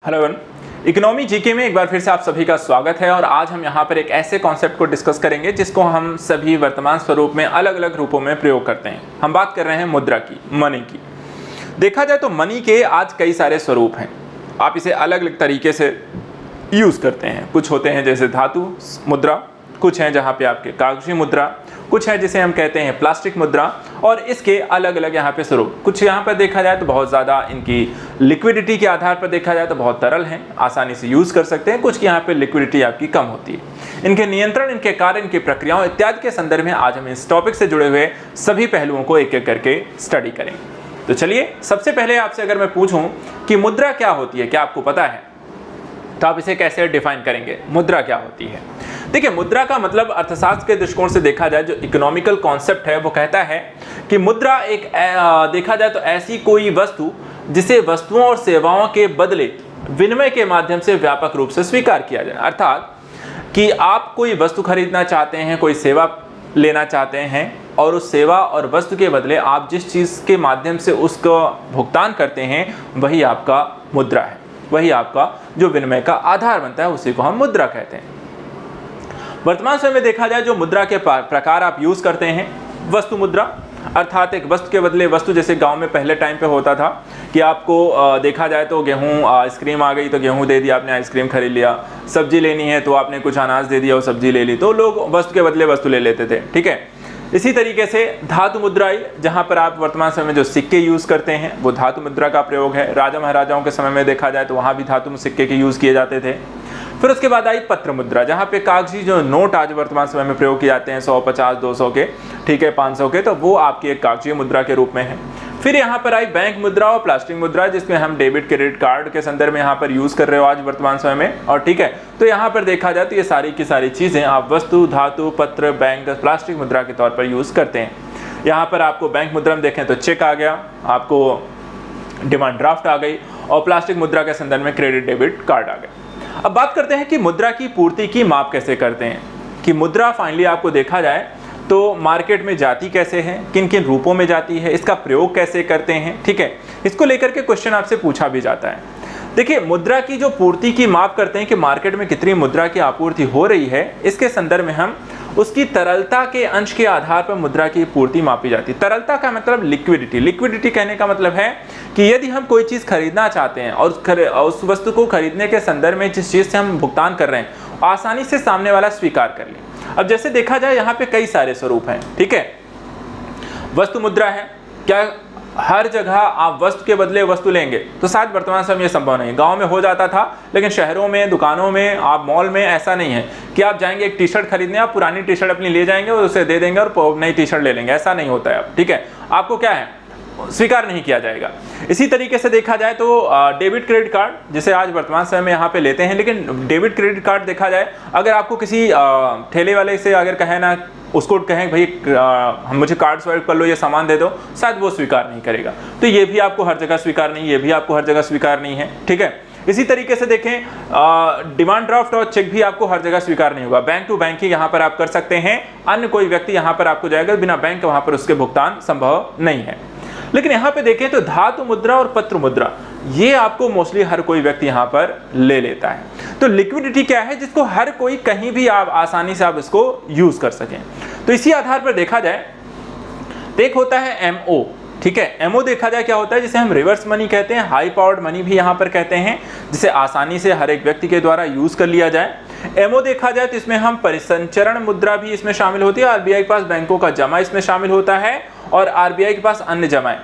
Hello everyone, economy GK में एक बार फिर से आप सभी का स्वागत है। और आज हम यहाँ पर एक ऐसे कॉन्सेप्ट को डिस्कस करेंगे जिसको हम सभी वर्तमान स्वरूप में अलग अलग रूपों में प्रयोग करते हैं। हम बात कर रहे हैं मुद्रा की, मनी की। देखा जाए तो मनी के आज कई सारे स्वरूप हैं। आप इसे अलग अलग तरीके से यूज़ करते हैं। कुछ होते हैं जैसे धातु मुद्रा, कुछ हैं जहाँ पे आपके कागजी मुद्रा, कुछ है जिसे हम कहते हैं प्लास्टिक मुद्रा, और इसके अलग अलग यहाँ पे स्वरूप। कुछ यहाँ पर देखा जाए तो बहुत ज़्यादा इनकी लिक्विडिटी के आधार पर देखा जाए तो बहुत तरल हैं, आसानी से यूज़ कर सकते हैं। कुछ की यहाँ पे लिक्विडिटी आपकी कम होती है। इनके नियंत्रण, इनके कार्य, इनकी प्रक्रियाओं इत्यादि के संदर्भ में आज हम इस टॉपिक से जुड़े हुए सभी पहलुओं को एक एक करके स्टडी करेंगे। तो चलिए, सबसे पहले आपसे अगर मैं पूछूँ कि मुद्रा क्या होती है, क्या आपको पता है? तो आप इसे कैसे डिफाइन करेंगे? मुद्रा क्या होती है? देखिए, मुद्रा का मतलब अर्थशास्त्र के दृष्टिकोण से देखा जाए, जो इकोनॉमिकल कॉन्सेप्ट है वो कहता है कि मुद्रा एक देखा जाए तो ऐसी कोई वस्तु जिसे वस्तुओं और सेवाओं के बदले विनिमय के माध्यम से व्यापक रूप से स्वीकार किया जाए। अर्थात कि आप कोई वस्तु खरीदना चाहते हैं, कोई सेवा लेना चाहते हैं, और उस सेवा और वस्तु के बदले आप जिस चीज़ के माध्यम से उसका भुगतान करते हैं वही आपका मुद्रा है, वही आपका जो विनिमय का आधार बनता है, उसी को हम मुद्रा कहते हैं। वर्तमान समय में देखा जाए जो मुद्रा के प्रकार आप यूज़ करते हैं, वस्तु मुद्रा, अर्थात एक वस्तु के बदले वस्तु। जैसे गांव में पहले टाइम पे होता था कि आपको देखा जाए तो गेहूं, आइसक्रीम आ गई तो गेहूं दे दिया, आपने आइसक्रीम खरीद लिया। सब्जी लेनी है तो आपने कुछ अनाज दे दिया और सब्जी ले ली, तो लोग वस्तु के बदले वस्तु ले लेते थे। ठीक है, इसी तरीके से धातु मुद्रा आई, जहाँ पर आप वर्तमान समय में जो सिक्के यूज़ करते हैं वो धातु मुद्रा का प्रयोग है। राजा महाराजाओं के समय में देखा जाए तो वहाँ भी धातु सिक्के के यूज़ किए जाते थे। फिर उसके बाद आई पत्र मुद्रा, जहाँ पे कागजी जो नोट आज वर्तमान समय में प्रयोग किए जाते हैं 100, 50, 200 के, ठीक है, 500 के, तो वो आपकी एक कागजी मुद्रा के रूप में है। फिर यहाँ पर आई बैंक मुद्रा और प्लास्टिक मुद्रा, जिसमें हम डेबिट क्रेडिट कार्ड के संदर्भ में यहाँ पर यूज़ कर रहे हो आज वर्तमान समय में। और ठीक है, तो यहाँ पर देखा जाए तो ये सारी की सारी चीज़ें आप वस्तु, धातु, पत्र, बैंक, प्लास्टिक मुद्रा के तौर पर यूज़ करते हैं। यहाँ पर आपको बैंक मुद्रा में देखें तो चेक आ गया, आपको डिमांड ड्राफ्ट आ गई, और प्लास्टिक मुद्रा के संदर्भ में क्रेडिट डेबिट कार्ड आ गए। अब बात करते हैं कि मुद्रा की पूर्ति की माप कैसे करते हैं, कि मुद्रा फाइनली आपको देखा जाए तो मार्केट में जाती कैसे है, किन किन रूपों में जाती है, इसका प्रयोग कैसे करते हैं। ठीक है, इसको लेकर के क्वेश्चन आपसे पूछा भी जाता है। देखिए, मुद्रा की जो पूर्ति की माप करते हैं कि मार्केट में कितनी मुद्रा की आपूर्ति हो रही है, इसके संदर्भ में हम उसकी तरलता के अंश के आधार पर मुद्रा की पूर्ति मापी जाती है। तरलता का मतलब लिक्विडिटी। लिक्विडिटी कहने का मतलब है कि यदि हम कोई चीज़ खरीदना चाहते हैं और उस वस्तु को खरीदने के संदर्भ में जिस चीज़ से हम भुगतान कर रहे हैं आसानी से सामने वाला स्वीकार कर ले। अब जैसे देखा जाए यहाँ पे कई सारे स्वरूप हैं। ठीक है, वस्तु मुद्रा है। क्या हर जगह आप वस्तु के बदले वस्तु लेंगे? तो शायद वर्तमान समय में संभव नहीं। गांव में हो जाता था, लेकिन शहरों में, दुकानों में, आप मॉल में ऐसा नहीं है कि आप जाएंगे एक टी शर्ट खरीदने, आप पुरानी टी शर्ट अपनी ले जाएंगे और उसे दे देंगे और नई टी शर्ट ले लेंगे। ऐसा नहीं होता है अब। ठीक है, आपको क्या है, स्वीकार नहीं किया जाएगा। इसी तरीके से देखा जाए तो डेबिट क्रेडिट कार्ड, जिसे आज वर्तमान समय में यहाँ पे लेते हैं, लेकिन डेबिट क्रेडिट कार्ड देखा जाए, अगर आपको किसी ठेले वाले से अगर कहे ना, उसको कहें भाई हम मुझे कार्ड स्वाइप कर लो, ये सामान दे दो, शायद वो स्वीकार नहीं करेगा। तो ये भी आपको हर जगह स्वीकार नहीं, ये भी आपको हर जगह स्वीकार नहीं है। ठीक है, इसी तरीके से देखें, डिमांड ड्राफ्ट और चेक भी आपको हर जगह स्वीकार नहीं होगा। बैंक टू बैंक ही यहाँ पर आप कर सकते हैं, अन्य कोई व्यक्ति यहाँ पर आपको जाएगा बिना बैंक, वहाँ पर उसके भुगतान संभव नहीं है। लेकिन यहाँ पे देखें तो धातु मुद्रा और पत्र मुद्रा, ये आपको मोस्टली हर कोई व्यक्ति यहाँ पर ले लेता है। तो लिक्विडिटी क्या है, जिसको हर कोई कहीं भी आप आसानी से आप इसको यूज कर सकें। तो इसी आधार पर देखा जाए तो एक होता है एमओ। ठीक है, एमओ देखा जाए क्या होता है, जिसे हम रिवर्स मनी कहते हैं, हाई पावर्ड मनी भी यहाँ पर कहते हैं, जिसे आसानी से हर एक व्यक्ति के द्वारा यूज कर लिया जाए। एमओ देखा जाए तो इसमें हम परिसंचरण मुद्रा भी इसमें शामिल होती है। आरबीआई के पास बैंकों का जमा इसमें शामिल होता है, और आरबीआई के पास अन्य जमाएं।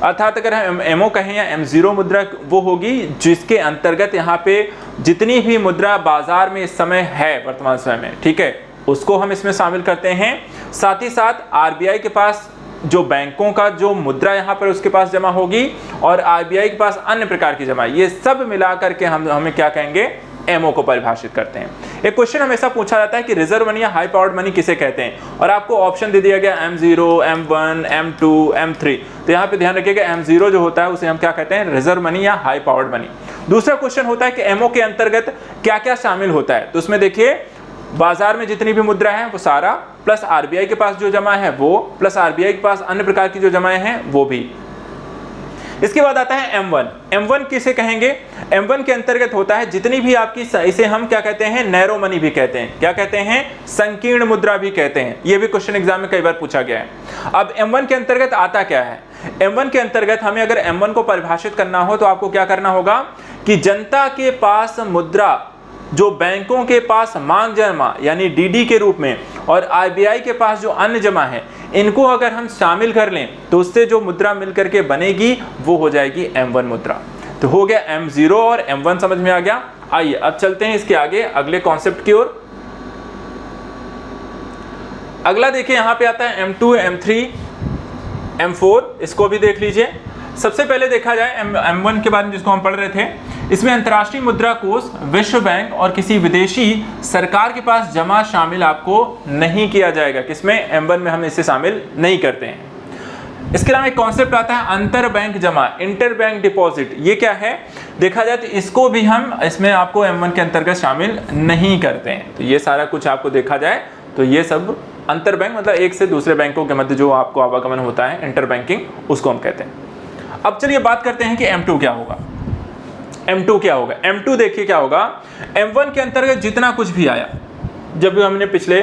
अर्थात अगर हम एमओ कहें या M0 मुद्रा, वो होगी जिसके अंतर्गत यहाँ पे जितनी भी मुद्रा बाजार में इस समय है वर्तमान समय में, ठीक है, उसको हम इसमें शामिल करते हैं। साथ ही साथ आरबीआई के पास जो बैंकों का जो मुद्रा यहाँ पर उसके पास जमा होगी, और आरबीआई के पास अन्य प्रकार की जमा, ये सब मिला करके हमें क्या कहेंगे, एमओ को परिभाषित करते हैं। एक क्वेश्चन हमेशा पूछा जाता है कि रिजर्व मनी या हाई पावर्ड मनी किसे कहते हैं, और आपको ऑप्शन दे दिया गया M0, M1, M2, M3। तो यहाँ पे ध्यान रखिएगा, M0 जो होता है उसे हम क्या कहते हैं, रिजर्व मनी या हाई पावर्ड मनी। दूसरा क्वेश्चन होता है कि एमओ के अंतर्गत क्या क्या शामिल होता है। तो उसमें देखिए, बाजार में जितनी भी मुद्रा है वो सारा, प्लस आरबीआई के पास जो जमा है वो, प्लस आरबीआई के पास अन्य प्रकार की जो जमाएं हैं वो भी। इसके बाद आता है M1। M1 किसे कहेंगे? M1 के अंतर्गत होता है जितनी भी आपकी, इसे हम क्या कहते हैं? नैरो मनी भी कहते हैं। क्या कहते हैं? संकीर्ण मुद्रा भी कहते हैं। ये भी क्वेश्चन एग्जाम में कई बार पूछा गया है। अब M1 के अंतर्गत आता क्या है? M1 के अंतर्गत हमें अगर M1 को परिभाषित करना हो तो आपको क्या करना होगा कि जनता के पास मुद्रा जो बैंकों के पास मांग जमा यानी डीडी के रूप में और आरबीआई के पास जो अन्य जमा है, इनको अगर हम शामिल कर लें तो उससे जो मुद्रा मिलकर के बनेगी वो हो जाएगी M1 मुद्रा। तो हो गया M0 और M1 समझ में आ गया। आइए अब चलते हैं इसके आगे अगले कॉन्सेप्ट की ओर। अगला देखिए यहाँ पे आता है M2, M3, M4, इसको भी देख लीजिए। सबसे पहले देखा जाए M1 के बारे में जिसको हम पढ़ रहे थे, इसमें अंतर्राष्ट्रीय मुद्रा कोष, विश्व बैंक और किसी विदेशी सरकार के पास जमा शामिल आपको नहीं किया जाएगा। किसमें? M1 में हम इसे शामिल नहीं करते हैं। इसके अलावा एक कॉन्सेप्ट आता है अंतर बैंक जमा, इंटर बैंक डिपॉजिट। ये क्या है? देखा जाए तो इसको भी हम इसमें आपको M1 के अंतर्गत शामिल नहीं करते हैं। तो ये सारा कुछ आपको देखा जाए तो ये सब अंतर बैंक मतलब एक से दूसरे बैंकों के मध्य जो आपको आवागमन होता है, इंटर बैंकिंग, उसको हम कहते हैं। अब चलिए बात करते हैं कि M2 क्या होगा। M2 क्या होगा? M2 देखिए क्या होगा। M1 के अंतर्गत जितना कुछ भी आया, जब भी हमने पिछले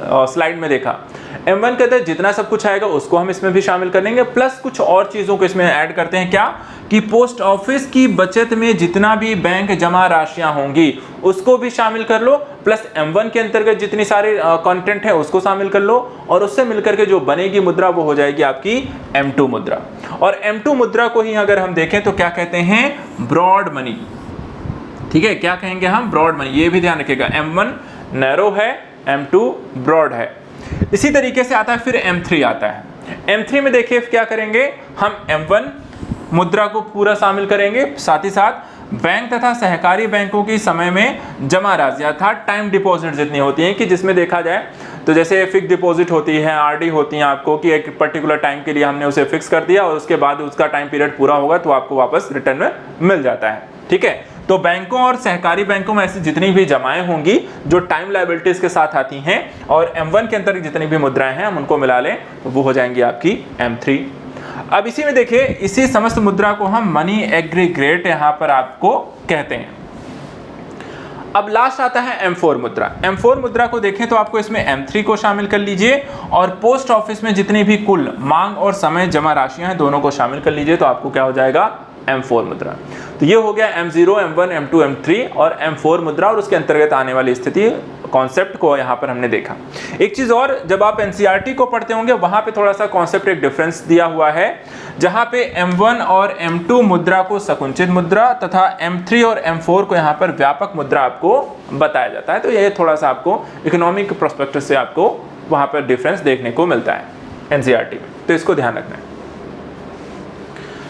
स्लाइड में देखा, M1 के अंदर जितना सब कुछ आएगा उसको हम इसमें भी शामिल करेंगे, प्लस कुछ और चीज़ों को इसमें ऐड करते हैं। क्या कि पोस्ट ऑफिस की बचत में जितना भी बैंक जमा राशियां होंगी उसको भी शामिल कर लो, प्लस M1 के अंतर्गत जितनी सारे कंटेंट है उसको शामिल कर लो, और उससे मिलकर के जो बनेगी मुद्रा वो हो जाएगी आपकी M2 मुद्रा। और M2 मुद्रा को ही अगर हम देखें तो क्या कहते हैं? Broad money. ठीक है, क्या कहेंगे हम? Broad money. ये भी ध्यान रखिएगा, M1 नैरो है, M2 ब्रॉड है। इसी तरीके से आता है फिर M3 आता है। M3 में देखिए क्या करेंगे हम? M1 मुद्रा को पूरा शामिल करेंगे, साथ ही साथ बैंक तथा सहकारी बैंकों की समय में जमा राशि अर्थात टाइम डिपॉजिट जितनी होती हैं, कि जिसमें देखा जाए तो जैसे फिक्स डिपॉजिट होती है, आरडी होती हैं आपको, कि एक पर्टिकुलर टाइम के लिए हमने उसे फिक्स कर दिया और उसके बाद उसका टाइम पीरियड पूरा होगा तो आपको वापस रिटर्न में मिल जाता है। ठीक है, तो बैंकों और सहकारी बैंकों में ऐसी जितनी भी जमाएं होंगी जो टाइम लायबिलिटीज के साथ आती हैं, और M1 के अंतर्गत जितनी भी मुद्राएं हैं हम उनको मिला लें तो वो हो जाएंगी आपकी M3। अब इसी में देखिए, इसी समस्त मुद्रा को हम मनी एग्रीगेट यहाँ पर आपको कहते हैं। अब लास्ट आता है M4 मुद्रा। M4 मुद्रा को देखें तो आपको इसमें M3 को शामिल कर लीजिए, और पोस्ट ऑफिस में जितनी भी कुल मांग और समय जमा राशियां हैं दोनों को शामिल कर लीजिए, तो आपको क्या हो जाएगा? M4 मुद्रा। तो ये हो गया M0, M1, M2, M3 और M4 मुद्रा, और उसके अंतर्गत आने वाली स्थिति कॉन्सेप्ट को यहाँ पर हमने देखा। एक चीज़ और, जब आप NCERT को पढ़ते होंगे वहाँ पे थोड़ा सा कॉन्सेप्ट एक डिफरेंस दिया हुआ है, जहाँ पे M1 और M2 मुद्रा को संकुचित मुद्रा तथा M3 और M4 को यहाँ पर व्यापक मुद्रा आपको बताया जाता है। तो ये थोड़ा सा आपको इकोनॉमिक प्रोस्पेक्टिव से आपको वहाँ पर डिफरेंस देखने को मिलता है NCERT में, तो इसको ध्यान रखना है।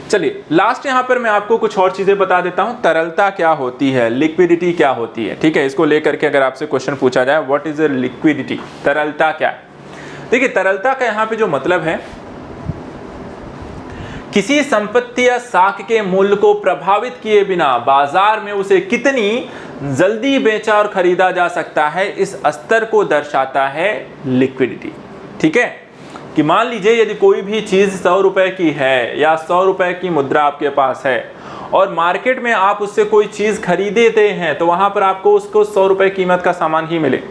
चलिए लास्ट यहाँ पर मैं आपको कुछ और चीजें बता देता हूँ। तरलता क्या होती है, लिक्विडिटी क्या होती है। ठीक है, इसको लेकर के अगर आपसे क्वेश्चन पूछा जाए व्हाट इज अ लिक्विडिटी, तरलता क्या है? देखिए तरलता का यहाँ पे जो मतलब है, किसी संपत्ति या साख के मूल्य को प्रभावित किए बिना बाजार में उसे कितनी जल्दी बेचा और खरीदा जा सकता है, इस स्तर को दर्शाता है लिक्विडिटी। ठीक है, कि मान लीजिए यदि कोई भी चीज़ 100 रुपए की है या 100 रुपए की मुद्रा आपके पास है और मार्केट में आप उससे कोई चीज़ खरीदते हैं तो वहाँ पर आपको उसको 100 रुपए कीमत का सामान ही मिले,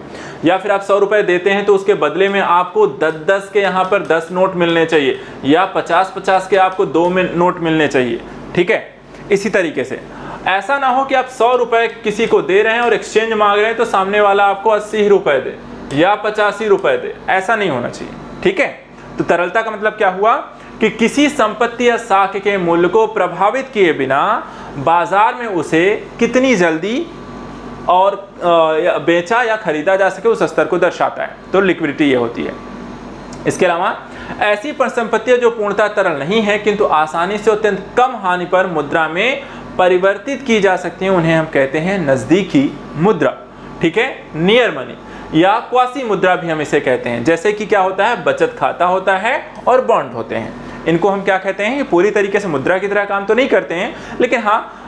या फिर आप 100 रुपए देते हैं तो उसके बदले में आपको 10-10 के यहाँ पर 10 नोट मिलने चाहिए, या 50-50 के आपको 2 नोट मिलने चाहिए। ठीक है, इसी तरीके से ऐसा ना हो कि आप 100 रुपए किसी को दे रहे हैं और एक्सचेंज मांग रहे हैं तो सामने वाला आपको 80 रुपए दे या 85 रुपए दे, ऐसा नहीं होना चाहिए। ठीक है, तो तरलता का मतलब क्या हुआ कि किसी संपत्ति या साख के मूल्य को प्रभावित किए बिना बाजार में उसे कितनी जल्दी और बेचा या खरीदा जा सके उस स्तर को दर्शाता है, तो लिक्विडिटी ये होती है। इसके अलावा ऐसी परिसंपत्तियां जो पूर्णतः तरल नहीं है किंतु आसानी से अत्यंत कम हानि पर मुद्रा में परिवर्तित की जा सकती हैं, उन्हें हम कहते हैं नजदीकी मुद्रा। ठीक है, नियर मनी या क्वासी मुद्रा भी हम इसे कहते हैं। जैसे कि क्या होता है, बचत खाता होता है और बॉन्ड होते हैं। इनको हम क्या कहते हैं, ये पूरी तरीके से मुद्रा की तरह काम तो नहीं करते हैं, लेकिन हाँ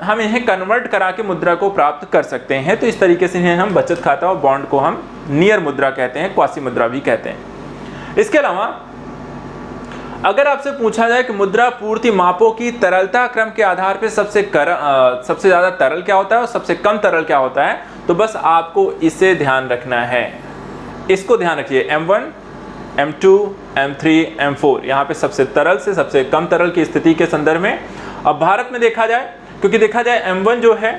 हम इन्हें कन्वर्ट करा के मुद्रा को प्राप्त कर सकते हैं। तो इस तरीके से इन्हें हम बचत खाता और बॉन्ड को हम नियर मुद्रा कहते हैं, क्वासी मुद्रा भी कहते हैं। इसके अलावा अगर आपसे पूछा जाए कि मुद्रा पूर्ति मापों की तरलता क्रम के आधार पर सबसे ज़्यादा तरल क्या होता है और सबसे कम तरल क्या होता है, तो बस आपको इसे ध्यान रखना है। इसको ध्यान रखिए, M1, M2, M3, M4 यहाँ पे सबसे तरल से सबसे कम तरल की स्थिति के संदर्भ में। अब भारत में देखा जाए, क्योंकि देखा जाए M1 जो है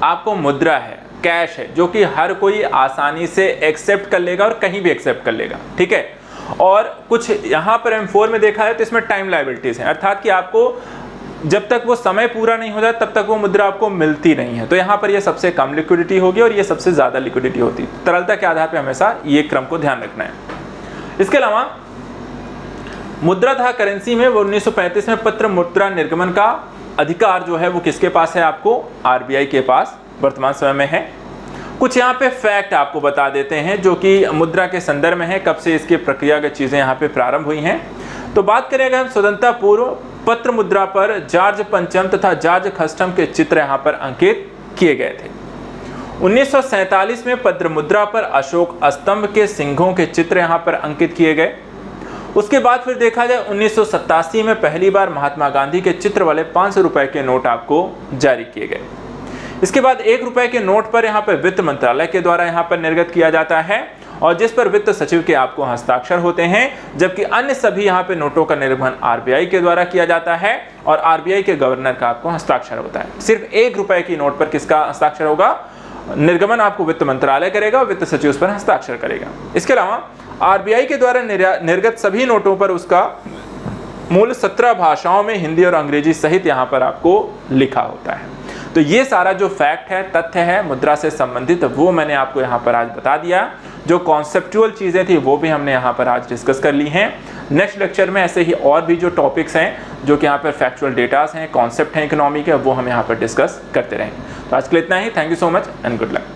आपको मुद्रा है, कैश है, जो कि हर कोई आसानी से एक्सेप्ट कर लेगा और कहीं भी एक्सेप्ट कर लेगा, ठीक है। और कुछ यहाँ पर M4 में देखा है तो इसमें टाइम लायबिलिटीज हैं, अर्थात कि आपको जब तक वो समय पूरा नहीं हो जाता तब तक वो मुद्रा आपको मिलती नहीं है। तो यहाँ पर ये सबसे कम लिक्विडिटी होगी और ये सबसे ज़्यादा लिक्विडिटी होती है। तरलता के आधार पर हमेशा ये क्रम को ध्यान रखना है। इसके अलावा मुद्रा तथा करेंसी में वो 1935 में पत्र मुद्रा निर्गमन का अधिकार जो है वो किसके पास है, आपको RBI के पास वर्तमान समय में है। कुछ यहाँ पे फैक्ट आपको बता देते हैं जो कि मुद्रा के संदर्भ में है, कब से इसकी प्रक्रियागत चीज़ें यहाँ पे प्रारंभ हुई हैं। तो बात करेंगे हम स्वतंत्रता पूर्व पत्र मुद्रा पर जॉर्ज पंचम तथा जॉर्ज खस्टम के चित्र यहाँ पर अंकित किए गए थे। 1947 में पत्र मुद्रा पर अशोक स्तंभ के सिंहों के चित्र यहाँ पर अंकित किए गए। उसके बाद फिर देखा जाए 1987 में पहली बार महात्मा गांधी के चित्र वाले 500 रुपए के नोट आपको जारी किए गए। इसके बाद 1 रुपए के नोट पर यहाँ पर वित्त मंत्रालय के द्वारा यहाँ पर निर्गत किया जाता है और जिस पर वित्त सचिव के आपको हस्ताक्षर होते हैं, जबकि अन्य सभी यहाँ पे नोटों का निर्गमन RBI के द्वारा किया जाता है और RBI के गवर्नर का आपको हस्ताक्षर होता है। सिर्फ 1 रुपए की नोट पर किसका हस्ताक्षर होगा, निर्गमन आपको वित्त मंत्रालय करेगा और वित्त सचिव उस पर हस्ताक्षर करेगा। इसके अलावा RBI के द्वारा निर्गत सभी नोटों पर उसका मूल 17 भाषाओं में हिंदी और अंग्रेजी सहित यहाँ पर आपको लिखा होता है। तो ये सारा जो फैक्ट है, तथ्य है मुद्रा से संबंधित, वो मैंने आपको यहाँ पर आज बता दिया। जो कॉन्सेप्चुअल चीज़ें थी वो भी हमने यहाँ पर आज डिस्कस कर ली हैं। नेक्स्ट लेक्चर में ऐसे ही और भी जो टॉपिक्स हैं, जो कि यहाँ पर फैक्चुअल डेटास हैं, कॉन्सेप्ट हैं इकोनॉमी के, वो हम यहाँ पर डिस्कस करते रहेंगे। तो आज के लिए इतना ही। Thank you so much and good luck.